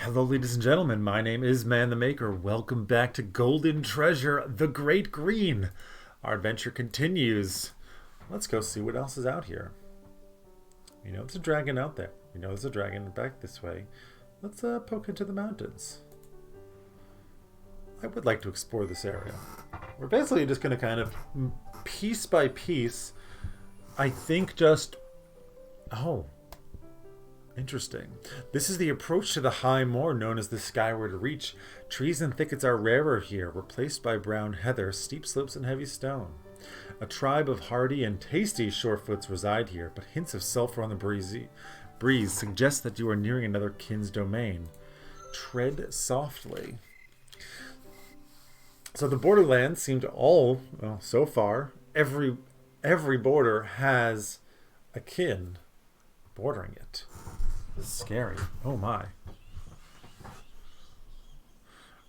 Hello, ladies and gentlemen. My name is Man the Maker. Welcome back to Golden Treasure, the Great Green. Our adventure continues. Let's go see what else is out here. You know, there's a dragon out there. You know, there's a dragon back this way. Let's poke into the mountains. I would like to explore this area. We're basically just going to kind of, piece by piece, I think just... Oh, interesting. This is the approach to the high moor known as the Skyward Reach. Trees and thickets are rarer here, replaced by brown heather, steep slopes, and heavy stone. A tribe of hardy and tasty shorefoots reside here, but hints of sulfur on the breeze suggest that you are nearing another kin's domain. Tread softly. So the borderlands seem to all, well, so far, every border has a kin bordering it. This is scary. Oh my.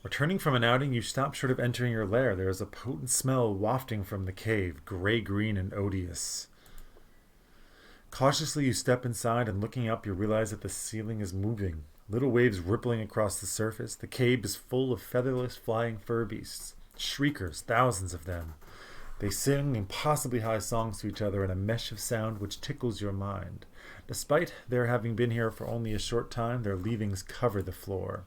Returning from an outing, you stop short of entering your lair. There is a potent smell wafting from the cave, gray-green and odious. Cautiously, you step inside, and looking up, you realize that the ceiling is moving. Little waves rippling across the surface. The cave is full of featherless flying fur beasts. Shriekers, thousands of them. They sing impossibly high songs to each other in a mesh of sound which tickles your mind. Despite their having been here for only a short time, their leavings cover the floor.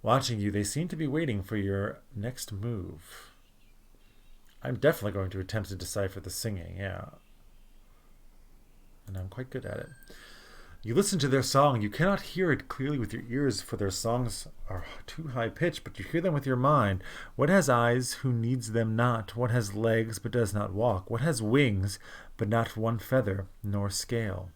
Watching you, they seem to be waiting for your next move. I'm definitely going to attempt to decipher the singing, yeah. And I'm quite good at it. You listen to their song. You cannot hear it clearly with your ears, for their songs are too high-pitched, but you hear them with your mind. What has eyes, who needs them not? What has legs, but does not walk? What has wings, but not one feather, nor scale?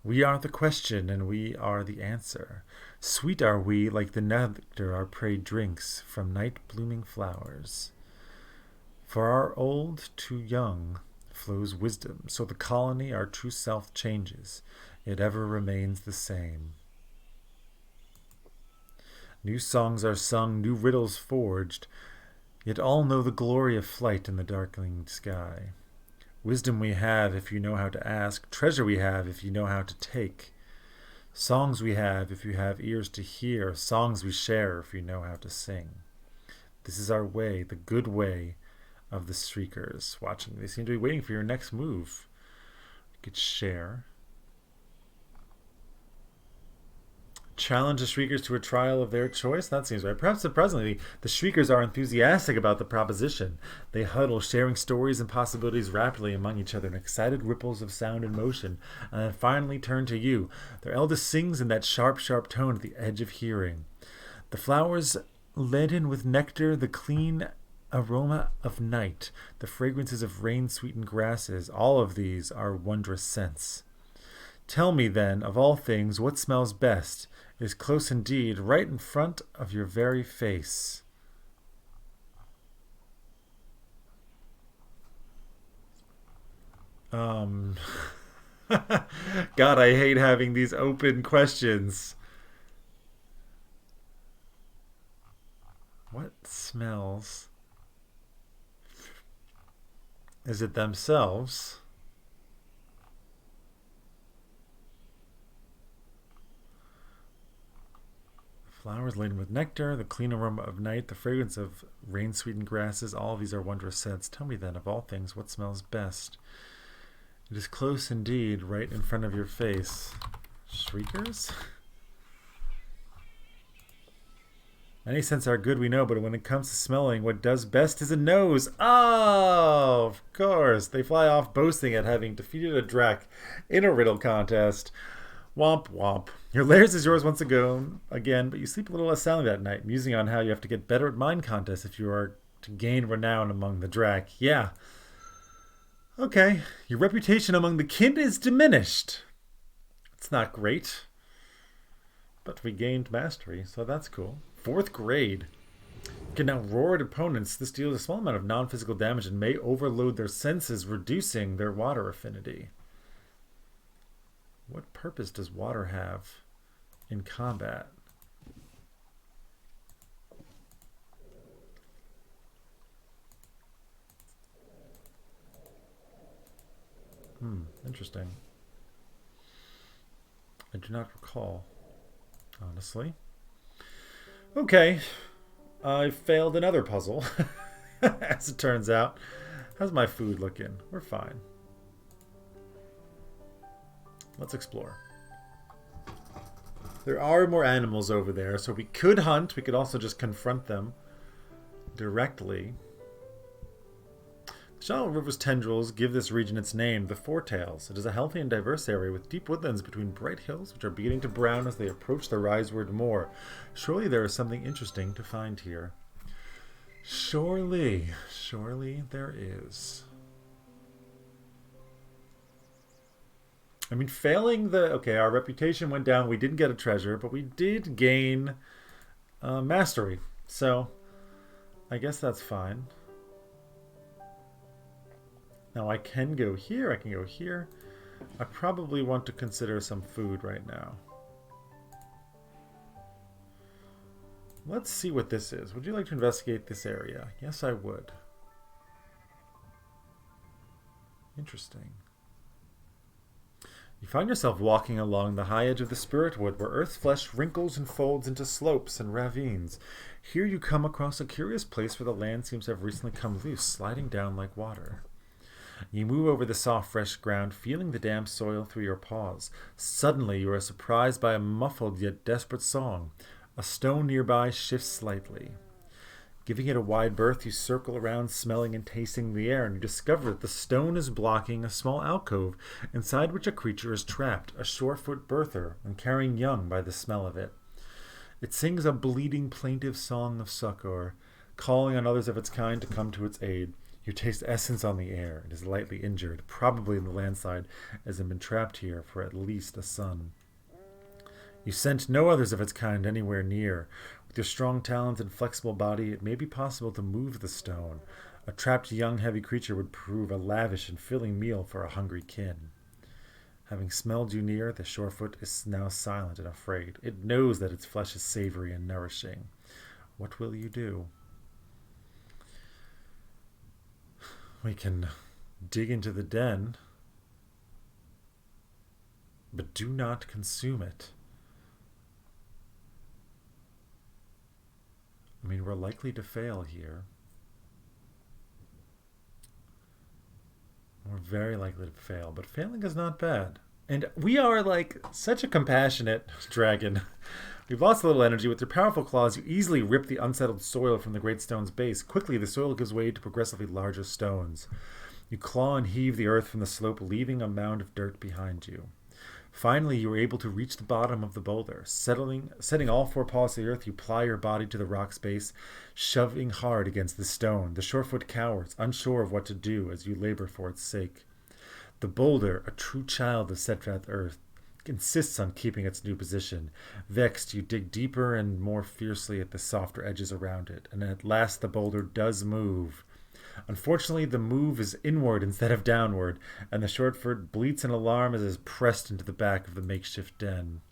We are the question, and we are the answer. Sweet are we, like the nectar our prey drinks from night-blooming flowers. For our old to young flows wisdom, so the colony, our true self, changes. It ever remains the same. New songs are sung, new riddles forged, yet all know the glory of flight in the darkening sky. Wisdom we have if you know how to ask, treasure we have if you know how to take. Songs we have if you have ears to hear, songs we share if you know how to sing. This is our way, the good way of the Streakers. Watching, they seem to be waiting for your next move. You could share. Challenge the Shriekers to a trial of their choice? That seems right. Perhaps surprisingly, the Shriekers are enthusiastic about the proposition. They huddle, sharing stories and possibilities rapidly among each other in excited ripples of sound and motion, and then finally turn to you. Their eldest sings in that sharp, sharp tone at the edge of hearing. The flowers laden with nectar, the clean aroma of night, the fragrances of rain-sweetened grasses, all of these are wondrous scents. Tell me, then, of all things, what smells best? It is close indeed, right in front of your very face. God, I hate having these open questions. What smells? Is it themselves? Flowers laden with nectar, the clean aroma of night, the fragrance of rain-sweetened grasses, all of these are wondrous scents. Tell me then, of all things, what smells best? It is close indeed, right in front of your face. Shriekers? Many scents are good, we know, but when it comes to smelling, what does best is a nose. Oh, of course. They fly off boasting at having defeated a Drac in a riddle contest. Womp womp. Your lairs is yours once again, but you sleep a little less soundly that night, musing on how you have to get better at mind contests if you are to gain renown among the Drac. Yeah. Okay, your reputation among the kin is diminished. It's not great, but we gained mastery, so that's cool. 4th grade. You can now roar at opponents. This deals a small amount of non-physical damage and may overload their senses, reducing their water affinity. What purpose does water have in combat? Interesting. I do not recall. honestly. Okay, I failed another puzzle, as it turns out. How's my food looking? We're fine. Let's explore. There are more animals over there, so we could hunt. We could also just confront them directly. The Shallow River's tendrils give this region its name, the Four Tails. It is a healthy and diverse area with deep woodlands between bright hills, which are beginning to brown as they approach the riseward moor. Surely there is something interesting to find here. Surely there is. I mean, failing the... Okay, our reputation went down. We didn't get a treasure, but we did gain mastery. So, I guess that's fine. Now I can go here, I can go here. I probably want to consider some food right now. Let's see what this is. Would you like to investigate this area? Yes, I would. Interesting. You find yourself walking along the high edge of the Spirit Wood, where earth's flesh wrinkles and folds into slopes and ravines. Here you come across a curious place where the land seems to have recently come loose, sliding down like water. You move over the soft, fresh ground, feeling the damp soil through your paws. Suddenly, you are surprised by a muffled yet desperate song. A stone nearby shifts slightly. Giving it a wide berth, you circle around, smelling and tasting the air, and you discover that the stone is blocking a small alcove inside which a creature is trapped, a shore-foot birther, and carrying young by the smell of it. It sings a bleating, plaintive song of succor, calling on others of its kind to come to its aid. You taste essence on the air. It is lightly injured, probably in the landslide, as it has been trapped here for at least a sun. You scent no others of its kind anywhere near. With your strong talons and flexible body, it may be possible to move the stone. A trapped young heavy creature would prove a lavish and filling meal for a hungry kin. Having smelled you near, the shorefoot is now silent and afraid. It knows that its flesh is savory and nourishing. What will you do? We can dig into the den, but do not consume it. I mean, we're likely to fail here. We're very likely to fail, but failing is not bad. And we are like such a compassionate dragon. We've lost a little energy. With your powerful claws, you easily rip the unsettled soil from the great stone's base. Quickly, the soil gives way to progressively larger stones. You claw and heave the earth from the slope, leaving a mound of dirt behind you. Finally, you are able to reach the bottom of the boulder. Setting all four paws to the earth, you ply your body to the rock's base, shoving hard against the stone. The shorefoot cowers, unsure of what to do as you labor for its sake. The boulder, a true child of steadfast earth, insists on keeping its new position. Vexed, you dig deeper and more fiercely at the softer edges around it, and at last the boulder does move. Unfortunately, the move is inward instead of downward, and the shortfoot bleats in alarm as it is pressed into the back of the makeshift den.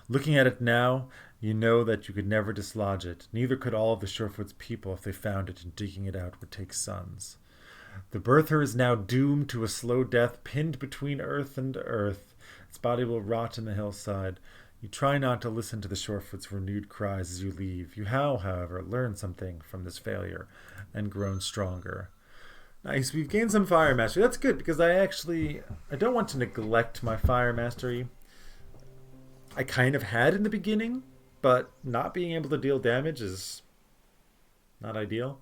Looking at it now, you know that you could never dislodge it. Neither could all of the Surefoot's people if they found it, and digging it out would take sons. The birther is now doomed to a slow death, pinned between earth and earth. Its body will rot in the hillside. You try not to listen to the Surefoot's renewed cries as you leave. You have, however, learned something from this failure and grown stronger. Nice, we've gained some fire mastery. That's good, because I don't want to neglect my fire mastery. I kind of had in the beginning, but not being able to deal damage is not ideal.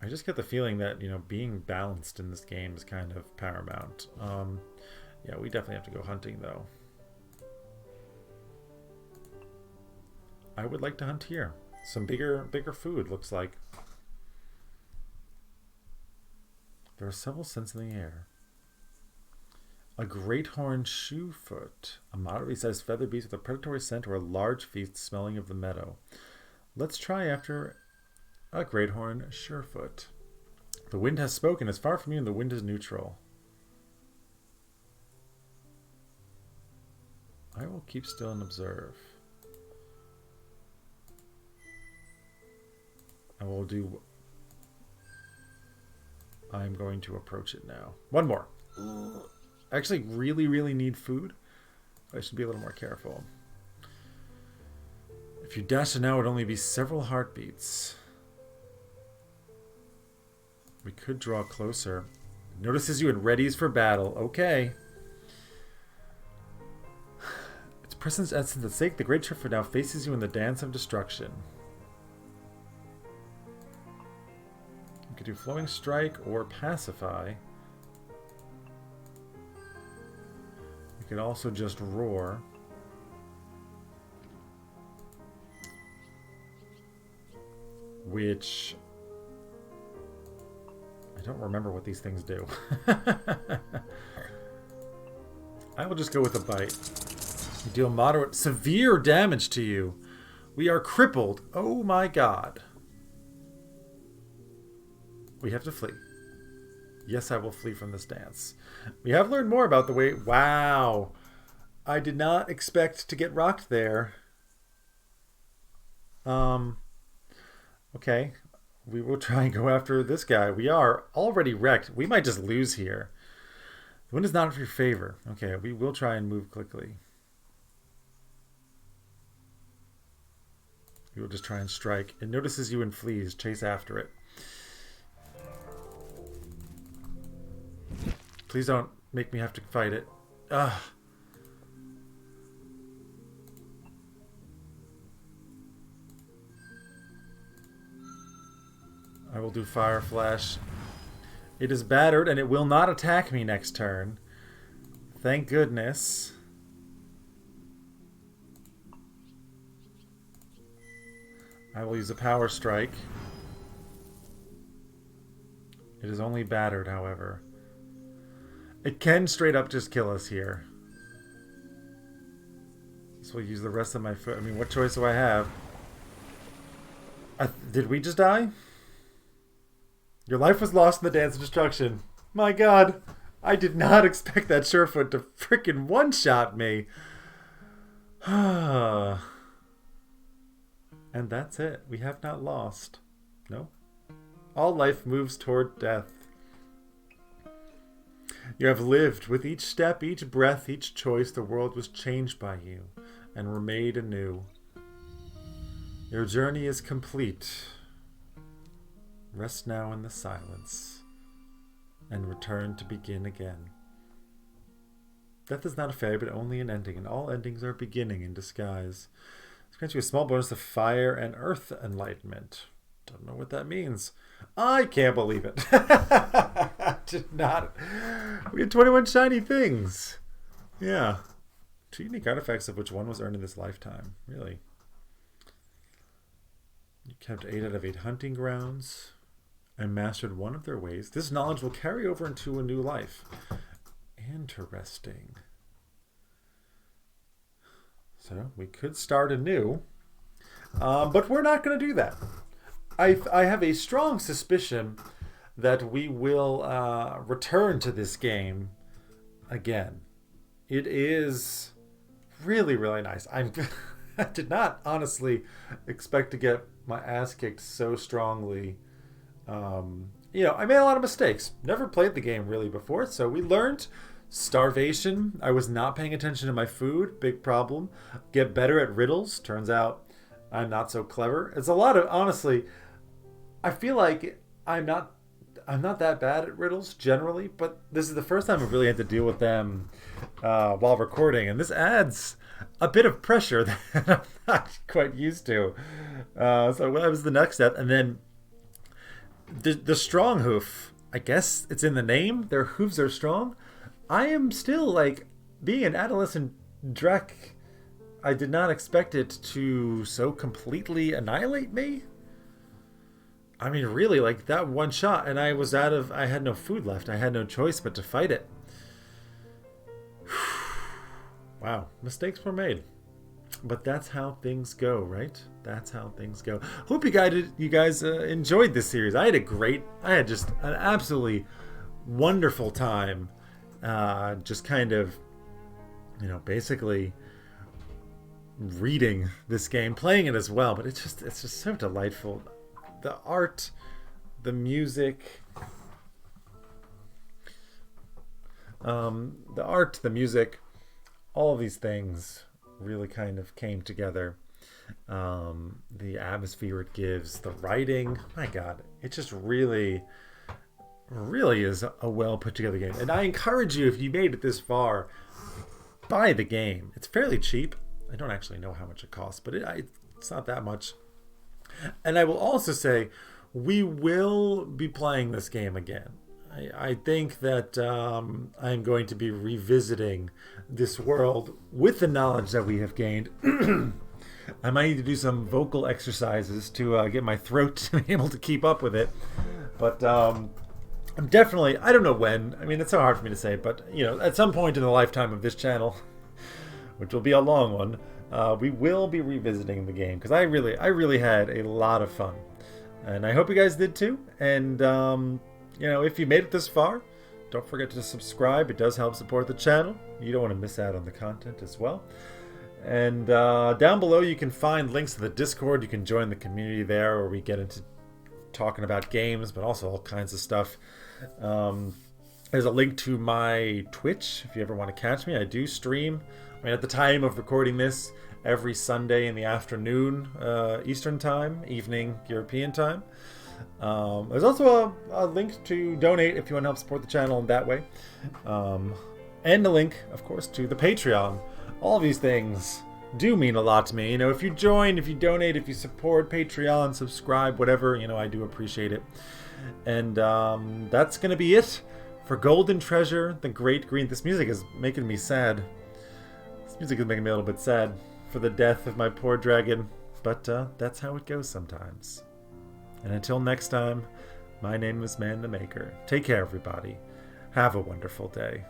I just get the feeling that, being balanced in this game is kind of paramount. Yeah, we definitely have to go hunting, though. I would like to hunt here. Some bigger food, looks like. There are several scents in the air. A great horned shoefoot, a moderately sized feather beast with a predatory scent, or a large feast smelling of the meadow. Let's try after a great horned surefoot. The wind has spoken. It's far from you, and the wind is neutral. I will keep still and observe. I will do... I'm going to approach it now. One more. I actually really need food. I should be a little more careful. If you dash it now, it would only be several heartbeats. We could draw closer. Notices you and readies for battle. Okay. Its presence essence at stake. The great Triffer now faces you in the dance of destruction. You could do Flowing Strike or Pacify. You could also just roar. Which... I don't remember what these things do. I will just go with a bite. You deal moderate, severe damage to you. We are crippled. Oh my god. We have to flee. Yes, I will flee from this dance. We have learned more about the way... Wow. I did not expect to get rocked there. Okay. We will try and go after this guy. We are already wrecked. We might just lose here. The wind is not in your favor. Okay, we will try and move quickly. We will just try and strike. It notices you and flees. Chase after it. Please don't make me have to fight it. Ugh. I will do Fire Flash. It is battered and it will not attack me next turn. Thank goodness. I will use a Power Strike. It is only battered, however. It can straight up just kill us here. So we'll use the rest of my foot. I mean, what choice do I have? Did we just die? Your life was lost in the dance of destruction. My god. I did not expect that Surefoot to frickin' one-shot me. And that's it. We have not lost. No. All life moves toward death. You have lived. With each step, each breath, each choice, the world was changed by you and remade anew. Your journey is complete. Rest now in the silence and return to begin again. Death is not a failure, but only an ending, and all endings are beginning in disguise. This grants you a small bonus of fire and earth enlightenment. Don't know what that means. I can't believe it. I did not. We had 21 shiny things. Yeah. 2 unique artifacts, of which one was earned in this lifetime. Really. You kept 8 out of 8 hunting grounds and mastered one of their ways. This knowledge will carry over into a new life. Interesting. So we could start anew, but we're not going to do that. I have a strong suspicion that we will return to this game again. It is really, really nice. I did not honestly expect to get my ass kicked so strongly. You know, I made a lot of mistakes. Never played the game really before, so we learned. Starvation. I was not paying attention to my food. Big problem. Get better at riddles. Turns out I'm not so clever. It's a lot of, honestly, I feel like I'm not that bad at riddles generally, but this is the first time I've really had to deal with them while recording, and this adds a bit of pressure that I'm not quite used to. So that was the next step, and then the strong hoof. I guess it's in the name. Their hooves are strong. I am still, like, being an adolescent Drek, I did not expect it to so completely annihilate me. I mean, really, like, that one shot, and I had no food left. I had no choice but to fight it. Wow, mistakes were made. But that's how things go, right? That's how things go. Hope you guys enjoyed this series. I had just an absolutely wonderful time. Just kind of, you know, basically reading this game, playing it as well, but it's just so delightful. The art, the music, all of these things really kind of came together. The atmosphere it gives, the writing. My God, it just really is a well put together game. And I encourage you, if you made it this far, buy the game. It's fairly cheap. I don't actually know how much it costs, but it's not that much. And I will also say, we will be playing this game again. I think that I'm going to be revisiting this world with the knowledge that we have gained. I might need to do some vocal exercises to get my throat to be able to keep up with it. But I'm definitely, I don't know when. I mean, it's so hard for me to say, but at some point in the lifetime of this channel, which will be a long one, we will be revisiting the game because I really had a lot of fun, and I hope you guys did too. And if you made it this far, don't forget to subscribe. It does help support the channel. You don't want to miss out on the content as well. And down below you can find links to the Discord. You can join the community there where we get into talking about games, but also all kinds of stuff. There's a link to my Twitch if you ever want to catch me. I do stream. I mean, at the time of recording this, every Sunday in the afternoon, Eastern time, evening European time. There's also a link to donate if you want to help support the channel in that way. And a link, of course, to the Patreon. All of these things do mean a lot to me. If you join, if you donate, if you support Patreon, subscribe, whatever, I do appreciate it. And that's going to be it for Golden Treasure, the Great Green. This music is making me sad. This music is making me a little bit sad for the death of my poor dragon. But that's how it goes sometimes. And until next time, my name is Man the Maker. Take care, everybody. Have a wonderful day.